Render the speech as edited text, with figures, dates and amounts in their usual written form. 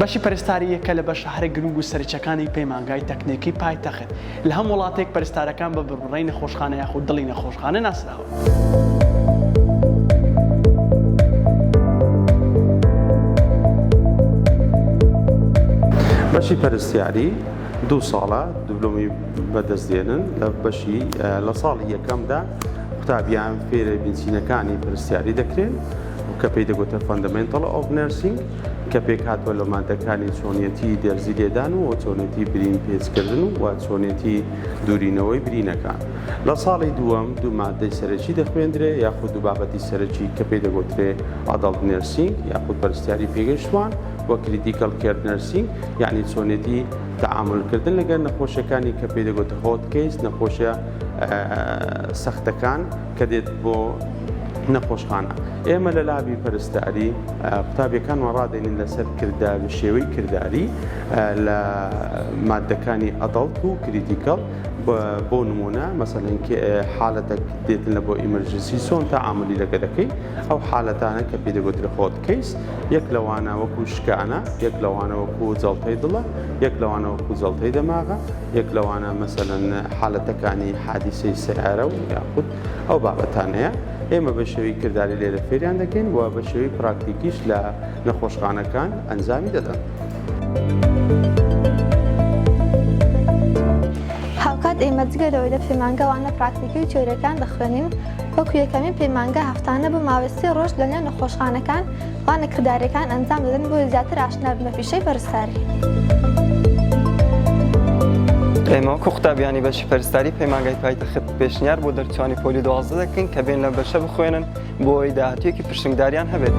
بەشی پەرستاریەکە لە بەشە هەرە گرنگ و سەرچەکانی پەیمانگای تەکنیکی پایتەخت لە هەموو وڵاتێک پەرستارەکان بە بڕڕی نەخۆشخانە یاخود دڵی نەخۆشخانە ناسراوە. بەشی پەرستیاری 2 ساڵە دیپلۆمی بەدەستدێنن لە بەشی لە ساڵی یەکەمدا قوتابیان فێرە بنچینەکانی پەرستیاری دەکرێن کە پێی دەگوتە فەندەمنتەڵ ئۆف نەرسینگ کە پێک هاتووە لە مادەکانی چۆنیەتی دەرزی لێدان و چۆنێتی برین پێچکردن و چۆنێتی دوورینەوەی برینەکان. لە ساڵی دووەم 2 مادەی سەرەکی دەخوێندرێ یاخود 2 بابەتی سەرەکی کە پێی دەگوترێ ئەدەڵت نەرسینگ یاخود پەرستیاری پێگەشتوان و کریتیکەل کێر نەرسینگ یعنی چۆنێتی تعاملکردن لەگەڵ نەخۆشیەکانی کە پێی دەگوتە هۆت کەیس نەخۆشیە سەختەکان کە دێت بۆ نەخۆشخانە. ئێمە لە لابی پەرستاری قوتابیەکان وەڕادێنین لەسەر شێوەی کردداری لە مادەکانی ئەدەڵت و کریتیکەڵ بۆ نمونە مەسەڵەن حالەتێک دێتن لە بۆ ئیمەرجنسی چۆن تەعاملی لەگە دەکەی ئەو حالەتانە کە پێی دەگوترێ هۆت کەیس یەک لەوانە وەکو شکانە، یەک لەوانە وەکو جەڵتەی دڵە، یەک لەوانە وەکو جەڵتەی دەماغە، یەک لەوانە مەسەڵەن حالەتەکانی حادیسەی سەیارە و یاخود ئەو بابەتانەیە. ئێمە بە شێوەی کردداری لێرە فێریان دەکەین و بە شێوەی پراکتیکیش لە نەخۆشخانەکان ئەنجامی دەدەن. هاوکات ئێمە جگەرەوەی لە پەیمانگەوانە پراکتیکی و تیۆریەکان دەخوێنین وەکو یەکەمین پەیمانگە هەفتانە بۆ ماوەی 3 ڕۆژ لەنێو نەخۆشخانەکان وانە کردداریەکان ئەنجام دەدەن بۆ زیاتر ئاشنا بن بە پیشەی پەرستاری. ئێمە وەکو قوتابیانی بەشی پەرستاری پەیمانگای پایتەخت پێشنیار بۆ دەرچوانی پۆلی 12 دەکەین کە بێن لە بەشە بخوێنن بۆ ئەوەی داهاتوویەکی پرسنگداریان هەبێت.